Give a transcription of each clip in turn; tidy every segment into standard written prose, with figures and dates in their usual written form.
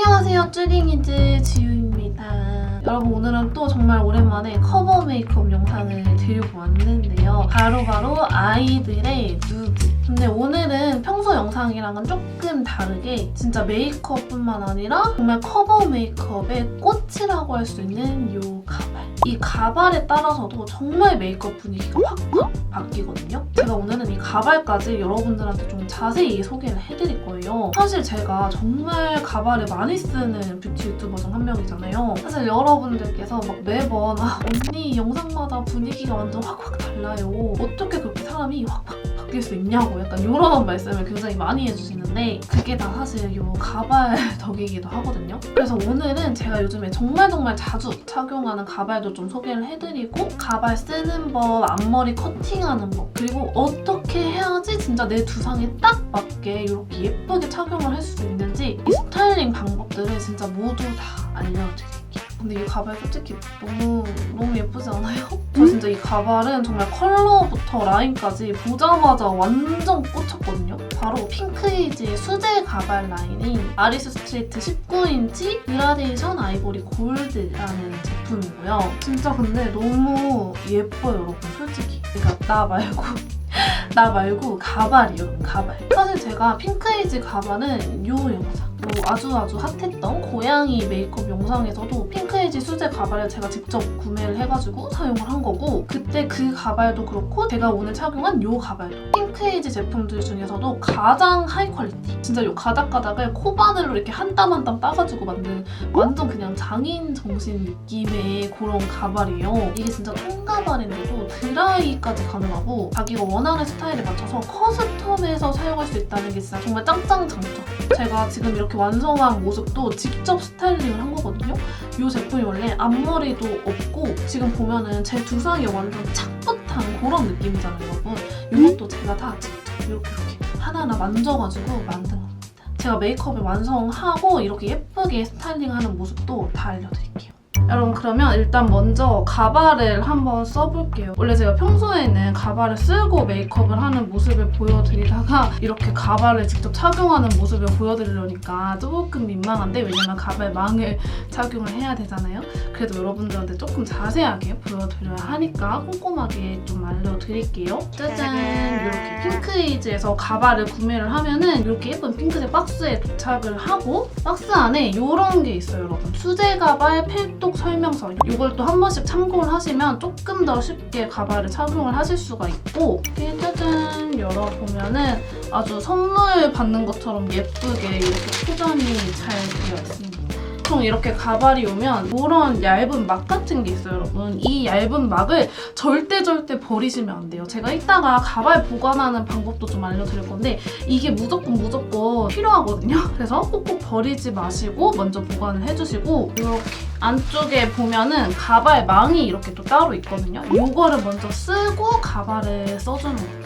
안녕하세요, 쭈링이즈 지우입니다. 여러분, 오늘은 또 정말 오랜만에 커버 메이크업 영상을 들고 왔는데요. 바로 아이들의 누드. 근데 오늘은 평소 영상이랑은 조금 다르게 진짜 메이크업뿐만 아니라 정말 커버 메이크업의 꽃이라고 할 수 있는 요 가발. 이 가발에 따라서도 정말 메이크업 분위기가 확 바뀌거든요. 제가 오늘은 이 가발까지 여러분들한테 좀 자세히 소개를 해드릴 거예요. 사실 제가 정말 가발을 많이 쓰는 뷰티 유튜버 중 한 명이잖아요. 사실 여러분들께서 막 매번 언니 영상마다 분위기가 완전 확 달라요. 어떻게 그렇게 사람이 확 바뀔 수 있냐고 약간 이런 말씀을 굉장히 많이 해주시는데 그게 다 사실 이 가발 덕이기도 하거든요. 그래서 오늘은 제가 요즘에 정말 자주 착용하는 가발도 좀 소개를 해드리고 가발 쓰는 법, 앞머리 커팅하는 법, 그리고 어떻게 해야지 진짜 내 두상에 딱 맞게 이렇게 예쁘게 착용을 할 수 있는지 이 스타일링 방법들을 진짜 모두 다 알려드릴게요. 근데 이 가발 솔직히 너무 예쁘지 않아요? 저 진짜 이 가발은 정말 컬러부터 라인까지 보자마자 완전 꽂혔거든요. 바로 핑크이지의 수제 가발 라인인 아리스 스트레이트 19인치 그라데이션 아이보리 골드라는 제품이고요. 진짜 근데 너무 예뻐요, 여러분. 솔직히. 그러니까 나 말고 가발이요, 가발. 사실 제가 핑크이지 가발은 요 영상, 아주 핫했던 고양이 메이크업 영상에서도 핑크이지 수제 가발을 제가 직접 구매를 해가지고 사용을 한 거고, 그때 그 가발도 그렇고 제가 오늘 착용한 요 가발도 핑크이지 제품들 중에서도 가장 하이 퀄리티, 진짜 요 가닥가닥을 코바늘로 이렇게 한 땀 한 땀 따가지고 만든 완전 그냥 장인 정신 느낌의 그런 가발이에요. 이게 진짜 통가발인데도 드라이까지 가능하고 자기가 원하는 스타일에 맞춰서 커스텀해서 사용할 수 있다는 게 진짜 정말 짱짱 장점. 제가 지금 이렇게 완성한 모습도 직접 스타일링을 한 거거든요. 이 제품이 원래 앞머리도 없고 지금 보면은 제 두상이 완전 착붙한 그런 느낌이잖아요, 여러분. 이것도 제가 다 직접 이렇게 하나하나 만져가지고 만든 겁니다. 제가 메이크업을 완성하고 이렇게 예쁘게 스타일링하는 모습도 다 알려드릴게요. 여러분, 그러면 일단 먼저 가발을 한번 써볼게요. 원래 제가 평소에는 가발을 쓰고 메이크업을 하는 모습을 보여드리다가 이렇게 가발을 직접 착용하는 모습을 보여드리려니까 조금 민망한데, 왜냐면 가발망을 착용을 해야 되잖아요. 그래도 여러분들한테 조금 자세하게 보여드려야 하니까 꼼꼼하게 좀 알려드릴게요. 짜잔! 이렇게 핑크이즈에서 가발을 구매를 하면은 이렇게 예쁜 핑크색 박스에 도착을 하고, 박스 안에 이런 게 있어요, 여러분. 수제 가발 필독 설명서. 이걸 또 한 번씩 참고를 하시면 조금 더 쉽게 가발을 착용을 하실 수가 있고, 이렇게 짜잔 열어보면은 아주 선물 받는 것처럼 예쁘게 이렇게 포장이 잘 되어 있습니다. 보통 이렇게 가발이 오면 이런 얇은 막 같은 게 있어요, 여러분. 이 얇은 막을 절대 버리시면 안 돼요. 제가 이따가 가발 보관하는 방법도 좀 알려드릴 건데 이게 무조건 필요하거든요. 그래서 꼭꼭 버리지 마시고 먼저 보관을 해주시고, 이렇게 안쪽에 보면은 가발 망이 이렇게 또 따로 있거든요. 이거를 먼저 쓰고 가발을 써주는 거예요.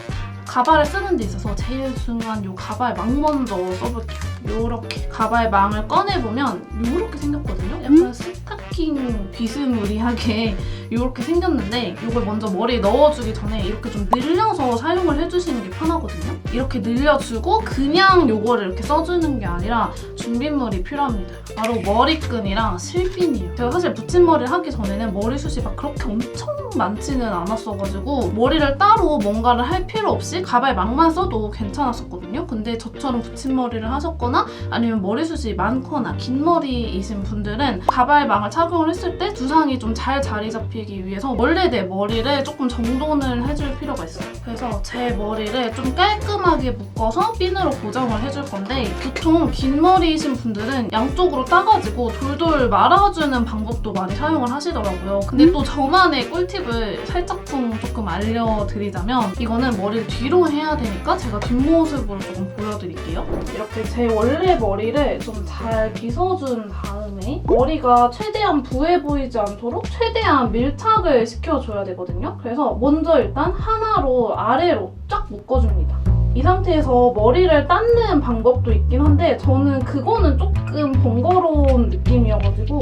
가발을 쓰는 데 있어서 제일 중요한 이 가발망 먼저 써볼게요. 이렇게 가발망을 꺼내보면 이렇게 생겼거든요. 약간 스타킹 비스무리하게 이렇게 생겼는데 이걸 먼저 머리에 넣어주기 전에 이렇게 좀 늘려서 사용을 해주시는 게 편하거든요. 이렇게 늘려주고 그냥 이거를 이렇게 써주는 게 아니라 준비물이 필요합니다. 바로 머리끈이랑 실핀이에요. 제가 사실 붙임머리를 하기 전에는 머리숱이 막 그렇게 엄청 많지는 않았어가지고 머리를 따로 뭔가를 할 필요 없이 가발망만 써도 괜찮았었거든요. 근데 저처럼 붙임머리를 하셨거나 아니면 머리숱이 많거나 긴 머리이신 분들은 가발망을 착용을 했을 때 두상이 좀 잘 자리 잡히기 위해서 원래 내 머리를 조금 정돈을 해줄 필요가 있어요. 그래서 제 머리를 좀 깔끔하게 묶어서 핀으로 고정을 해줄 건데, 보통 긴 머리이신 분들은 양쪽으로 따가지고 돌돌 말아주는 방법도 많이 사용을 하시더라고요. 근데 또 저만의 꿀팁을 살짝쿵 조금 알려드리자면, 이거는 머리를 뒤로 해야 되니까 제가 뒷모습으로 조금 보여드릴게요. 이렇게 제 원래 머리를 좀 잘 빗어준 다음에 머리가 최대한 부해 보이지 않도록 최대한 밀착을 시켜줘야 되거든요. 그래서 먼저 일단 하나로 아래로 쫙 묶어줍니다. 이 상태에서 머리를 닦는 방법도 있긴 한데 저는 그거는 조금 번거로운 느낌이어가지고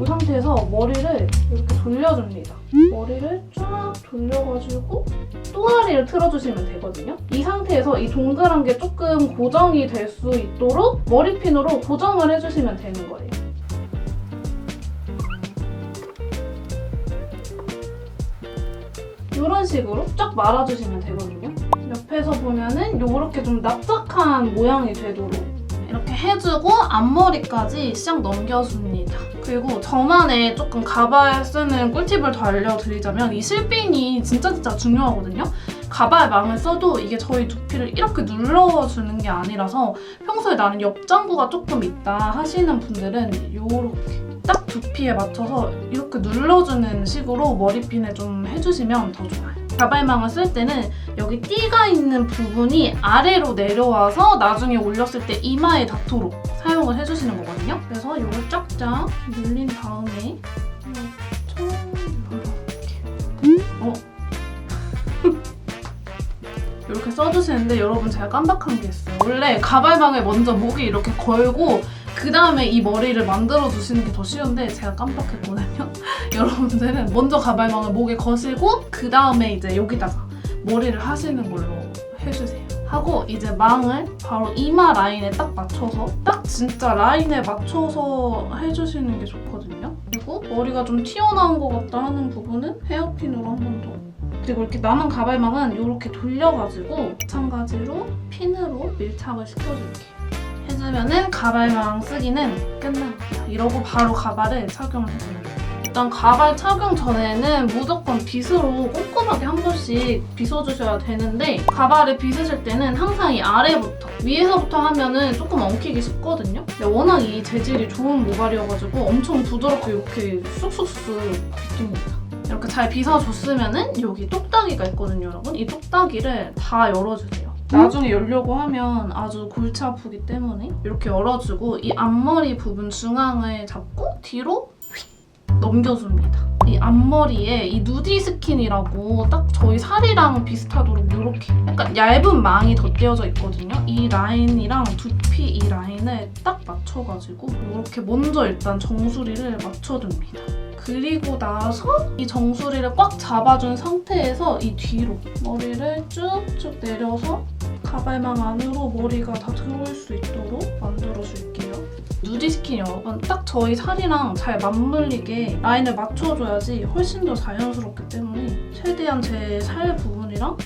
이 상태에서 머리를 이렇게 돌려줍니다. 머리를 쫙 돌려가지고 또아리를 틀어주시면 되거든요. 이 상태에서 이 동그란 게 조금 고정이 될 수 있도록 머리핀으로 고정을 해주시면 되는 거예요. 이런 식으로 쫙 말아주시면 되거든요. 옆에서 보면은 이렇게 좀 납작한 모양이 되도록 이렇게 해주고 앞머리까지 싹 넘겨줍니다. 그리고 저만의 조금 가발 쓰는 꿀팁을 더 알려드리자면 이 실핀이 진짜 중요하거든요. 가발망을 써도 이게 저희 두피를 이렇게 눌러주는 게 아니라서 평소에 나는 옆장구가 조금 있다 하시는 분들은 이렇게 딱 두피에 맞춰서 이렇게 눌러주는 식으로 머리핀을 좀 해주시면 더 좋아요. 가발망을 쓸 때는 여기 띠가 있는 부분이 아래로 내려와서 나중에 올렸을 때 이마에 닿도록 사용을 해주시는 거거든요. 그래서 이걸 쫙쫙 눌린 다음에 이렇게 써주시는데 여러분 제가 깜빡한 게 있어요. 원래 가발망을 먼저 목에 이렇게 걸고 그 다음에 이 머리를 만들어주시는 게 더 쉬운데 제가 깜빡했거든요. 여러분들은 먼저 가발망을 목에 거시고 그 다음에 이제 여기다가 머리를 하시는 걸로 해주세요. 하고 이제 망을 바로 이마 라인에 딱 맞춰서 딱 진짜 라인에 맞춰서 해주시는 게 좋거든요. 그리고 머리가 좀 튀어나온 것 같다 하는 부분은 헤어핀으로 한 번 더. 그리고 이렇게 남은 가발망은 이렇게 돌려가지고 마찬가지로 핀으로 밀착을 시켜줄게요. 해주면은 가발망 쓰기는 끝납니다. 이러고 바로 가발을 착용을 해줘요. 일단 가발 착용 전에는 무조건 빗으로 꼼꼼하게 한 번씩 빗어주셔야 되는데 가발을 빗으실 때는 항상 이 아래부터 위에서부터 하면은 조금 엉키기 쉽거든요. 근데 워낙 이 재질이 좋은 모발이어가지고 엄청 부드럽게 이렇게 쑥쑥쑥 빗깁니다. 이렇게 잘 빗어줬으면은 여기 똑딱이가 있거든요, 여러분. 이 똑딱이를 다 열어주세요. 나중에 열려고 하면 아주 골치 아프기 때문에 이렇게 열어주고 이 앞머리 부분 중앙을 잡고 뒤로 휙 넘겨줍니다. 이 앞머리에 이 누디 스킨이라고 딱 저희 살이랑 비슷하도록 이렇게 약간 얇은 망이 덧대어져 있거든요. 이 라인이랑 두피 이 라인을 딱 맞춰가지고 이렇게 먼저 일단 정수리를 맞춰줍니다. 그리고 나서 이 정수리를 꽉 잡아준 상태에서 이 뒤로 머리를 쭉쭉 내려서 가발망 안으로 머리가 다 들어올 수 있도록 만들어줄게요. 누디 스킨 여러분 딱 저희 살이랑 잘 맞물리게 라인을 맞춰줘야지 훨씬 더 자연스럽기 때문에 최대한 제 살 부분이랑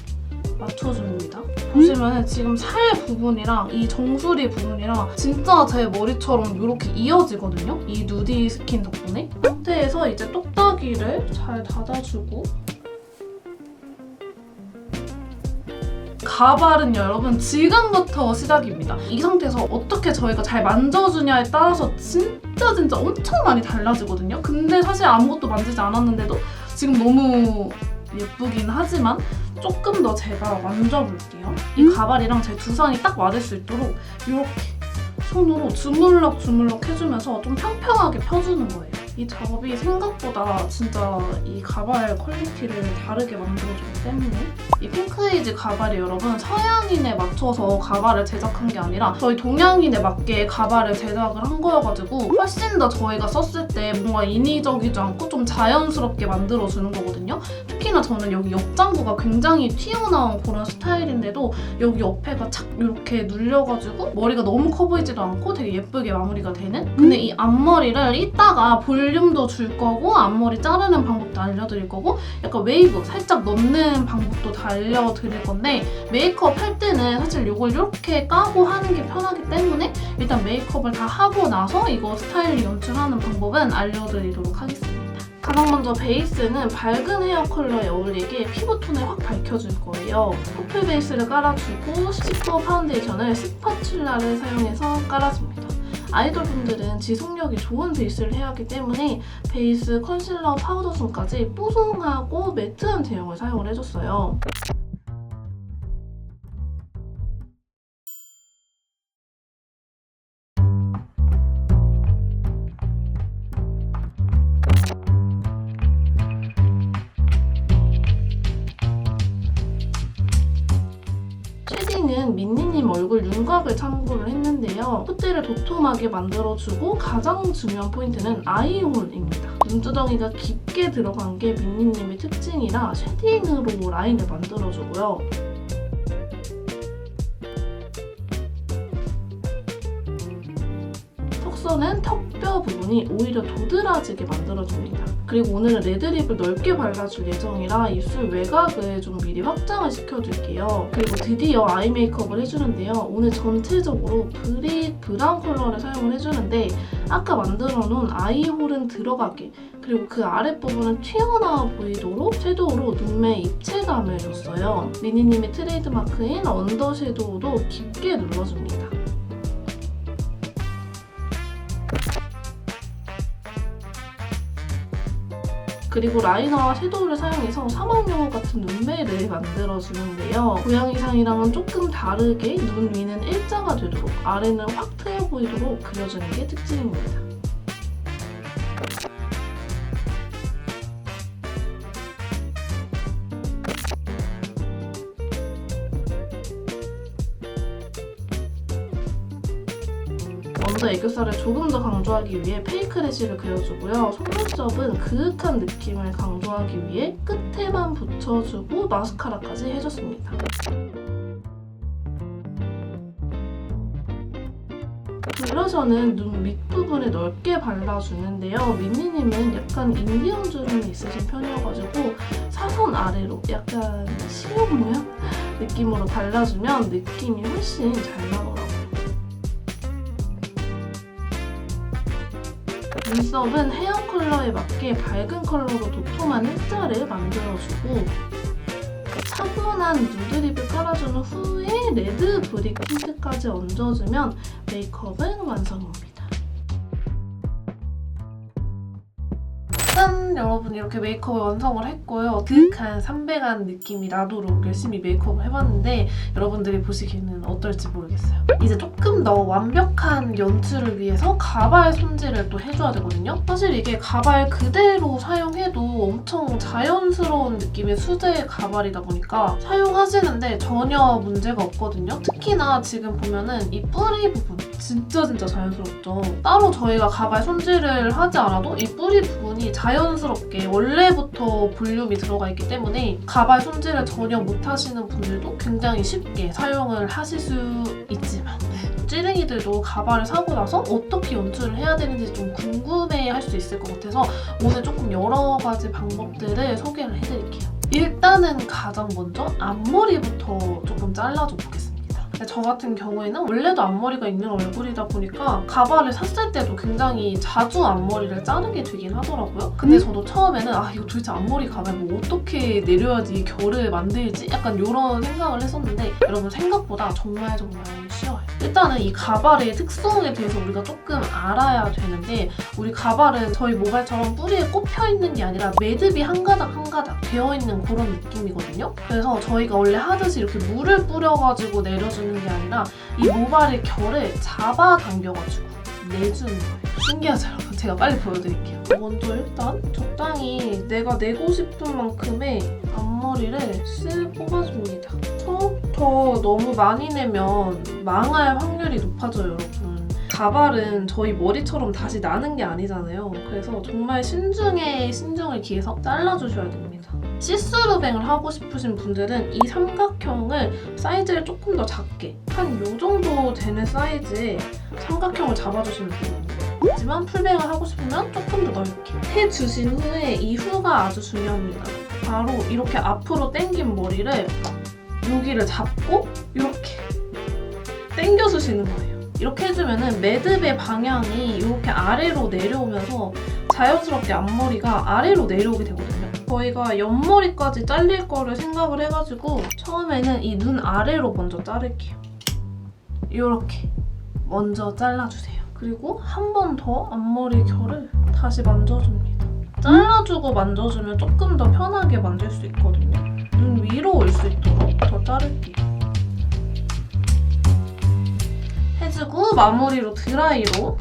맞춰줍니다. 보시면 지금 살 부분이랑 이 정수리 부분이랑 진짜 제 머리처럼 이렇게 이어지거든요. 이 누디 스킨 덕분에. 이 상태에서 이제 똑딱이를 잘 닫아주고 가발은 여러분 지금부터 시작입니다. 이 상태에서 어떻게 저희가 잘 만져주냐에 따라서 진짜 엄청 많이 달라지거든요. 근데 사실 아무것도 만지지 않았는데도 지금 너무 예쁘긴 하지만 조금 더 제가 만져볼게요. 이 가발이랑 제 두상이 딱 맞을 수 있도록 이렇게 손으로 주물럭 해주면서 좀 평평하게 펴주는 거예요. 이 작업이 생각보다 진짜 이 가발 퀄리티를 다르게 만들어주기 때문에 이 핑크에이지 가발이 여러분 서양인에 맞춰서 가발을 제작한 게 아니라 저희 동양인에 맞게 가발을 제작을 한 거여가지고 훨씬 더 저희가 썼을 때 뭔가 인위적이지 않고 좀 자연스럽게 만들어주는 거거든요. 특히나 저는 여기 옆장구가 굉장히 튀어나온 그런 스타일인데도 여기 옆에가 착 이렇게 눌려가지고 머리가 너무 커 보이지도 않고 되게 예쁘게 마무리가 되는? 근데 이 앞머리를 이따가 볼륨도 줄 거고 앞머리 자르는 방법도 알려드릴 거고 약간 웨이브 살짝 넣는 방법도 다 알려드릴 건데 메이크업 할 때는 사실 이걸 이렇게 까고 하는 게 편하기 때문에 일단 메이크업을 다 하고 나서 이거 스타일링 연출하는 방법은 알려드리도록 하겠습니다. 가장 먼저 베이스는 밝은 헤어 컬러에 어울리게 피부톤을 확 밝혀줄 거예요. 퍼플 베이스를 깔아주고 시퍼 파운데이션을 스파츌라를 사용해서 깔아줍니다. 아이돌분들은 지속력이 좋은 베이스를 해야 하기 때문에 베이스, 컨실러, 파우더 손까지 뽀송하고 매트한 제형을 사용을 해줬어요. 쉐딩은 민니님 얼굴 윤곽 시각을 참고를 했는데요. 콧대를 도톰하게 만들어주고 가장 중요한 포인트는 아이홀입니다. 눈두덩이가 깊게 들어간 게 민니님의 특징이라 쉐딩으로 라인을 만들어주고요. 턱선은 턱뼈 부분이 오히려 도드라지게 만들어줍니다. 그리고 오늘은 레드립을 넓게 발라줄 예정이라 입술 외곽을 좀 미리 확장을 시켜줄게요. 그리고 드디어 아이 메이크업을 해주는데요. 오늘 전체적으로 브릭 브라운 컬러를 사용을 해주는데 아까 만들어놓은 아이홀은 들어가게 그리고 그 아랫부분은 튀어나와 보이도록 섀도우로 눈매 입체감을 줬어요. 미니님의 트레이드마크인 언더 섀도우도 깊게 눌러줍니다. 그리고 라이너와 섀도우를 사용해서 사막여우 같은 눈매를 만들어주는데요. 고양이상이랑은 조금 다르게 눈 위는 일자가 되도록 아래는 확 트여 보이도록 그려주는 게 특징입니다. 먼저 애교살을 조금 더 강조하기 위해 페이크 래쉬를 그려주고요. 속눈썹은 그윽한 느낌을 강조하기 위해 끝에만 붙여주고 마스카라까지 해줬습니다. 블러셔는 눈 밑부분에 넓게 발라주는데요. 민니님은 약간 인디언 주름이 있으신 편이어가지고 사선 아래로 약간 시옷 모양 느낌으로 발라주면 느낌이 훨씬 잘 나더라고요. 눈썹은 헤어 컬러에 맞게 밝은 컬러로 도톰한 일자를 만들어주고 차분한 누드립을 깔아준 후에 레드 브릭 틴트까지 얹어주면 메이크업은 완성입니다. 짠! 여러분 이렇게 메이크업을 완성을 했고요. 그윽한 삼백한 느낌이 나도록 열심히 메이크업을 해봤는데 여러분들이 보시기에는 어떨지 모르겠어요. 이제 조금 더 완벽한 연출을 위해서 가발 손질을 또 해줘야 되거든요. 사실 이게 가발 그대로 사용해도 엄청 자연스러운 느낌의 수제 가발이다 보니까 사용하시는데 전혀 문제가 없거든요. 특히나 지금 보면은 이 뿌리 부분 진짜 자연스럽죠. 따로 저희가 가발 손질을 하지 않아도 이 뿌리 부분이 자연스럽게 원래부터 볼륨이 들어가 있기 때문에 가발 손질을 전혀 못하시는 분들도 굉장히 쉽게 사용을 하실 수 있지만 찌릉이들도 가발을 사고 나서 어떻게 연출을 해야 되는지 좀 궁금해할 수 있을 것 같아서 오늘 조금 여러 가지 방법들을 소개를 해드릴게요. 일단은 가장 먼저 앞머리부터 조금 잘라줘 보겠습니다. 저 같은 경우에는 원래도 앞머리가 있는 얼굴이다 보니까 가발을 샀을 때도 굉장히 자주 앞머리를 자르게 되긴 하더라고요. 근데 저도 처음에는 이거 도대체 앞머리 가발 뭐 어떻게 내려야지 결을 만들지? 약간 이런 생각을 했었는데 여러분 생각보다 정말 쉬워요. 일단은 이 가발의 특성에 대해서 우리가 조금 알아야 되는데 우리 가발은 저희 모발처럼 뿌리에 꼽혀있는 게 아니라 매듭이 한 가닥 한 가닥 되어있는 그런 느낌이거든요. 그래서 저희가 원래 하듯이 이렇게 물을 뿌려가지고 내려주는 게 아니라 이 모발의 결을 잡아당겨가지고 내주는 거예요. 신기하죠 여러분? 제가 빨리 보여드릴게요. 먼저 일단 적당히 내가 내고 싶은 만큼의 앞머리를 쓱 뽑아줍니다. 처음부터 너무 많이 내면 망할 확률이 높아져요 여러분. 가발은 저희 머리처럼 다시 나는 게 아니잖아요. 그래서 정말 신중을 기해서 잘라주셔야 됩니다. 시스루뱅을 하고 싶으신 분들은 이 삼각형을 사이즈를 조금 더 작게 한 요 정도 되는 사이즈의 삼각형을 잡아주시면 되거든요. 하지만 풀뱅을 하고 싶으면 조금 더 넓게 해주신 후에 이 후가 아주 중요합니다. 바로 이렇게 앞으로 당긴 머리를 여기를 잡고 이렇게 당겨주시는 거예요. 이렇게 해주면 매듭의 방향이 이렇게 아래로 내려오면서 자연스럽게 앞머리가 아래로 내려오게 되거든요. 저희가 옆머리까지 잘릴 거를 생각을 해가지고 처음에는 이 눈 아래로 먼저 자를게요. 이렇게 먼저 잘라주세요. 그리고 한 번 더 앞머리 결을 다시 만져줍니다. 잘라주고 만져주면 조금 더 편하게 만질 수 있거든요. 눈 위로 올 수 있도록 더 자를게요. 해주고 마무리로 드라이로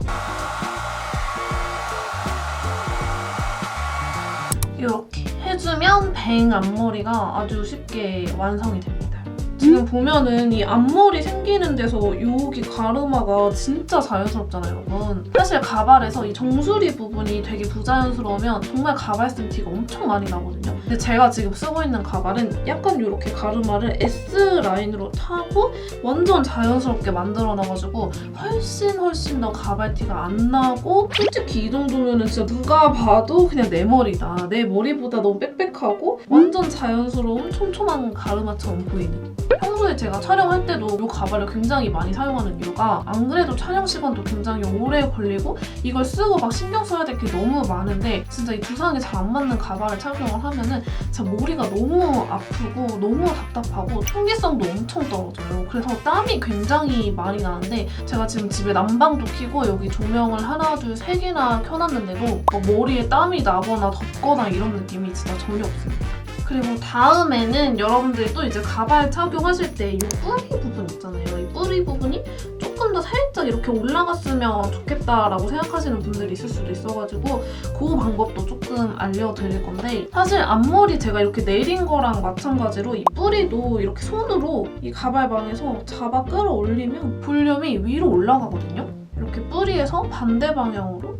이렇게 해주면 뱅 앞머리가 아주 쉽게 완성이 됩니다. 지금 보면은 이 앞머리 생기는 데서 여기 가르마가 진짜 자연스럽잖아요, 여러분. 사실 가발에서 이 정수리 부분이 되게 부자연스러우면 정말 가발 쓴 티가 엄청 많이 나거든요. 근데 제가 지금 쓰고 있는 가발은 약간 이렇게 가르마를 S라인으로 타고 완전 자연스럽게 만들어놔가지고 훨씬 더 가발 티가 안 나고, 솔직히 이 정도면은 진짜 누가 봐도 그냥 내 머리다. 내 머리보다 너무 빽빽하고 완전 자연스러운 촘촘한 가르마처럼 보이는. 평소에 제가 촬영할 때도 이 가발을 굉장히 많이 사용하는 이유가 안 그래도 촬영 시간도 굉장히 오래 걸리고 이걸 쓰고 막 신경 써야 될 게 너무 많은데, 진짜 이 두상에 잘 안 맞는 가발을 착용을 하면은 진짜 머리가 너무 아프고 너무 답답하고 통기성도 엄청 떨어져요. 그래서 땀이 굉장히 많이 나는데, 제가 지금 집에 난방도 켜고 여기 조명을 하나 둘 세 개나 켜놨는데도 머리에 땀이 나거나 덥거나 이런 느낌이 진짜 전혀 없습니다. 그리고 다음에는 여러분들이 또 이제 가발 착용하실 때 이 뿌리 부분 있잖아요. 이 뿌리 부분이 조금 더 살짝 이렇게 올라갔으면 좋겠다라고 생각하시는 분들이 있을 수도 있어가지고 그 방법도 조금 알려드릴 건데, 사실 앞머리 제가 이렇게 내린 거랑 마찬가지로 이 뿌리도 이렇게 손으로 이 가발방에서 잡아 끌어올리면 볼륨이 위로 올라가거든요. 이렇게 뿌리에서 반대 방향으로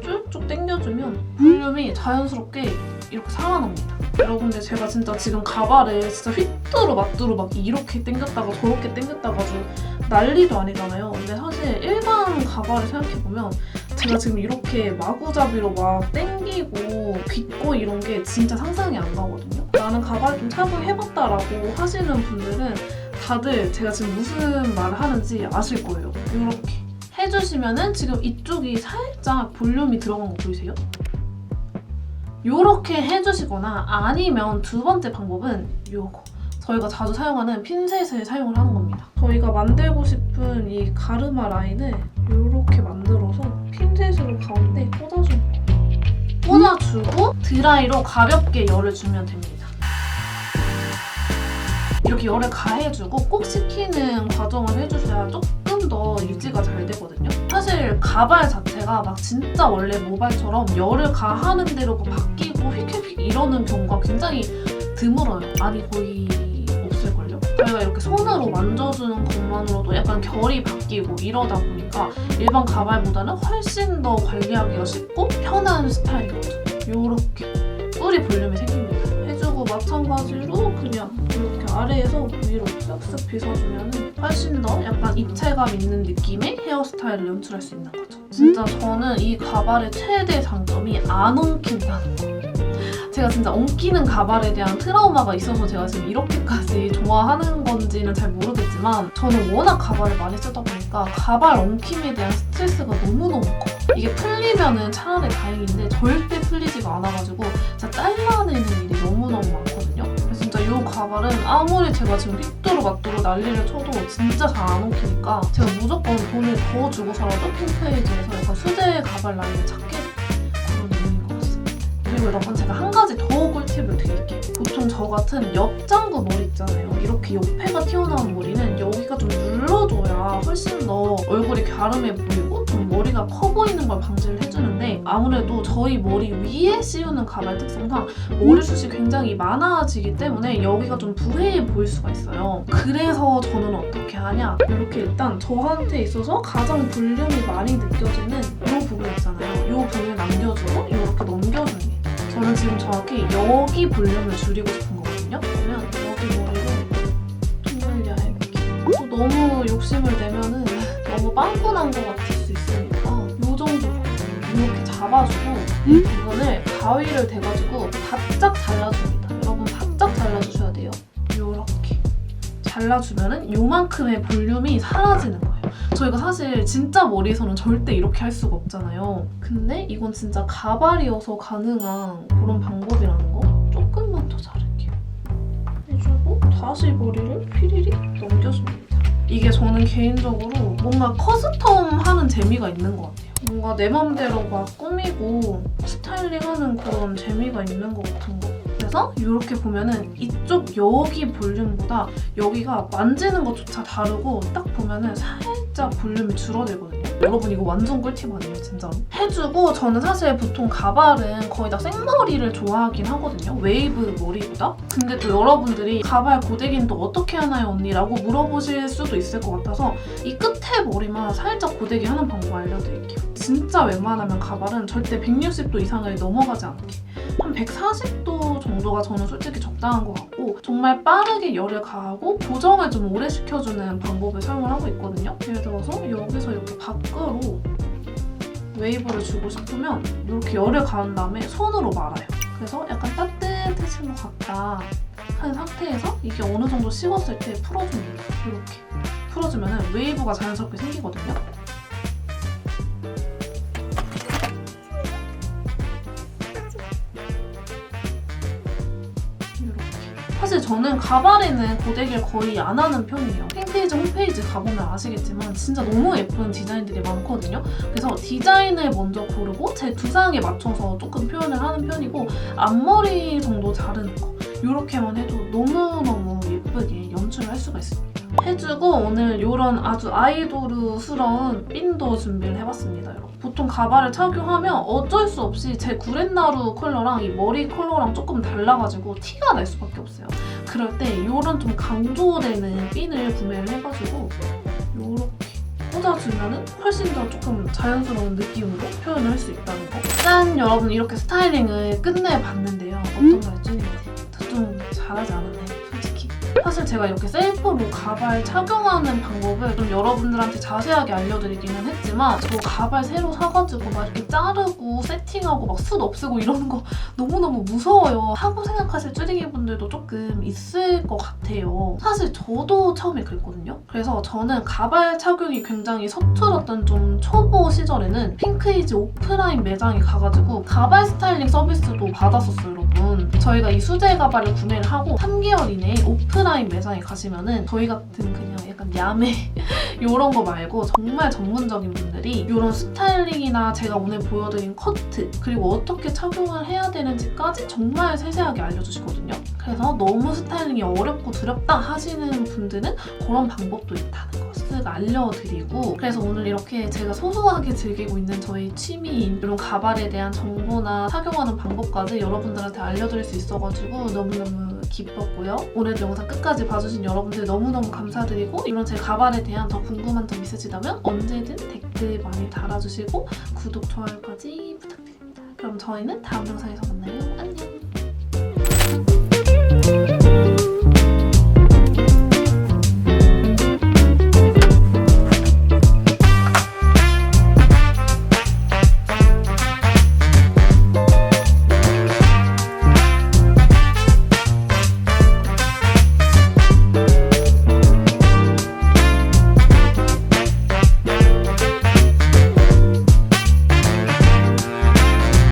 쭉쭉 당겨주면 볼륨이 자연스럽게 이렇게 살아납니다. 여러분들, 제가 진짜 지금 가발을 진짜 휘뚜루마뚜루 막 이렇게 당겼다가 저렇게 당겼다가 아주 난리도 아니잖아요. 근데 사실 일반 가발을 생각해보면 제가 지금 이렇게 마구잡이로 막 당기고 빗고 이런 게 진짜 상상이 안 가거든요. 나는 가발 좀 착용해봤다라고 하시는 분들은 다들 제가 지금 무슨 말을 하는지 아실 거예요. 이렇게 해주시면은 지금 이쪽이 살짝 볼륨이 들어간 거 보이세요? 요렇게 해주시거나, 아니면 두 번째 방법은 요거, 저희가 자주 사용하는 핀셋을 사용을 하는 겁니다. 저희가 만들고 싶은 이 가르마 라인을 요렇게 만들어서 핀셋으로 가운데 꽂아주는 거예요. 꽂아주고 드라이로 가볍게 열을 주면 됩니다. 이렇게 열을 가해주고 꼭 식히는 과정을 해주셔야 조금 더 유지가 잘 되거든요. 사실 가발 자체가 막 진짜 원래 모발처럼 열을 가하는 대로 바뀌고 휙휙휙 이러는 경우가 굉장히 드물어요. 아니 거의 없을걸요? 저희가 이렇게 손으로 만져주는 것만으로도 약간 결이 바뀌고 이러다 보니까 일반 가발보다는 훨씬 더 관리하기가 쉽고 편한 스타일이거든요. 요렇게 뿌리 볼륨이 생깁니다. 해주고 마찬가지로 그냥 이렇게 아래에서 위로 쓱쓱 빗어주면 훨씬 더 약간 입체감 있는 느낌의 헤어스타일을 연출할 수 있는 거죠. 진짜 저는 이 가발의 최대 장점이 안 엉킨다는 거. 제가 진짜 엉키는 가발에 대한 트라우마가 있어서 제가 지금 이렇게까지 좋아하는 건지는 잘 모르겠지만, 저는 워낙 가발을 많이 쓰다 보니까 가발 엉킴에 대한 스트레스가 너무너무 커요. 이게 풀리면은 차라리 다행인데 절대 풀리지가 않아가지고 진짜 잘라내는 일이 너무너무 많거든요. 그래서 진짜 이 가발은 아무리 제가 지금 삐뚤어맞뚤어 난리를 쳐도 진짜 잘 안 엉키니까 제가 무조건 돈을 더 주고서라도 핀페이지에서 약간 수제 가발 라인을 찾게 그런 이유인 것 같습니다. 그리고 여러분, 제가 한 가지 더 꿀팁을 드릴게요. 보통 저 같은 옆장구 머리 있잖아요. 이렇게 옆에가 튀어나온 머리는 여기가 좀 눌러줘야 훨씬 더 얼굴이 갸름해 보이고 좀 머리가 커 보이는 걸 방지를 해주는데, 아무래도 저희 머리 위에 씌우는 가발 특성상 머리숱이 굉장히 많아지기 때문에 여기가 좀 부해해 보일 수가 있어요. 그래서 저는 어떻게 하냐, 이렇게 일단 저한테 있어서 가장 볼륨이 많이 느껴지는 이 부분 있잖아요. 이 부분을 남겨주고 이렇게 넘겨주는 게, 저는 지금 정확히 여기 볼륨을 줄이고 싶은 거거든요. 그러면 여기 머리를 좀 얇게, 또 너무 욕심을 내면은 너무 빵꾸난 것 같을 수 있으니까 이 정도 이렇게 잡아주고 이 부분을 가위를 대가지고 바짝 잘라줍니다. 여러분, 바짝 잘라주셔야 돼요. 이렇게 잘라주면은 요만큼의 볼륨이 사라지는 거예요. 저희가 사실 진짜 머리에서는 절대 이렇게 할 수가 없잖아요. 근데 이건 진짜 가발이어서 가능한 그런 방법이라는 거 조금만 더 자를게요. 해주고 다시 머리를 피리리 넘겨줍니다. 이게 저는 개인적으로 뭔가 커스텀하는 재미가 있는 것 같아요. 뭔가 내 맘대로 막 꾸미고 스타일링하는 그런 재미가 있는 것 같은 거. 그래서 이렇게 보면은 이쪽 여기 볼륨보다 여기가 만지는 것조차 다르고 딱 보면은 살짝 볼륨이 줄어들거든요. 여러분 이거 완전 꿀팁 아니에요 진짜로? 해주고 저는 사실 보통 가발은 거의 다 생머리를 좋아하긴 하거든요. 웨이브 머리보다. 근데 또 여러분들이 가발 고데기는 또 어떻게 하나요 언니? 라고 물어보실 수도 있을 것 같아서 이 끝에 머리만 살짝 고데기 하는 방법 알려드릴게요. 진짜 웬만하면 가발은 절대 160도 이상을 넘어가지 않게 한 140도 정도가 저는 솔직히 적당한 것 같고 정말 빠르게 열을 가하고 고정을 좀 오래 시켜주는 방법을 사용을 하고 있거든요. 예를 들어서 여기서 이렇게 밖으로 웨이브를 주고 싶으면 이렇게 열을 가한 다음에 손으로 말아요. 그래서 약간 따뜻해진 것 같다 한 상태에서 이게 어느 정도 식었을 때 풀어줍니다. 이렇게 풀어주면 웨이브가 자연스럽게 생기거든요. 사실 저는 가발에는 고데기를 거의 안 하는 편이에요. 핑크이즈 홈페이지 가보면 아시겠지만 진짜 너무 예쁜 디자인들이 많거든요. 그래서 디자인을 먼저 고르고 제 두상에 맞춰서 조금 표현을 하는 편이고 앞머리 정도 자르는 거 이렇게만 해도 너무너무 예쁘게 연출을 할 수가 있습니다. 해주고 오늘 이런 아주 아이돌스러운 핀도 준비를 해봤습니다. 여러분. 보통 가발을 착용하면 어쩔 수 없이 제 구렛나루 컬러랑 이 머리 컬러랑 조금 달라가지고 티가 날 수밖에 없어요. 그럴 때 이런 좀 강조되는 핀을 구매를 해가지고 이렇게 꽂아주면 훨씬 더 조금 자연스러운 느낌으로 표현을 할 수 있다는 거. 짠! 여러분 이렇게 스타일링을 끝내봤는데요. 어떤가요, 쭈님한테? 저 좀 잘하지 않았나요? 솔직히. 사실 제가 이렇게 셀프로 가발 착용하는 방법을 좀 여러분들한테 자세하게 알려드리기는 했지만 저 가발 새로 사가지고 막 이렇게 자르고 세팅하고 막 숱 없애고 이러는 거 너무너무 무서워요. 하고 생각하실 쭈리기 분들도 조금 있을 것 같아요. 사실 저도 처음에 그랬거든요. 그래서 저는 가발 착용이 굉장히 서툴었던 좀 초보 시절에는 핑크이즈 오프라인 매장에 가가지고 가발 스타일링 서비스도 받았었어요, 여러분. 저희가 이 수제 가발을 구매를 하고 3개월 이내에 오프라인 매장에 가시면은 저희 같은 그냥 약간 야매 이런 거 말고 정말 전문적인 분들이 이런 스타일링이나 제가 오늘 보여드린 커트 그리고 어떻게 착용을 해야 되는지까지 정말 세세하게 알려주시거든요. 그래서 너무 스타일링이 어렵고 두렵다 하시는 분들은 그런 방법도 있다는 것을 알려드리고 그래서 오늘 이렇게 제가 소소하게 즐기고 있는 저희 취미인 이런 가발에 대한 정보나 착용하는 방법까지 여러분들한테 알려드릴 수 있어가지고 너무너무 기뻤고요. 오늘도 영상 끝까지 봐주신 여러분들 너무너무 감사드리고 이런 제 가발에 대한 더 궁금한 점 있으시다면 언제든 댓글 많이 달아주시고 구독, 좋아요까지 부탁드립니다. 그럼 저희는 다음 영상에서 만나요. 안녕!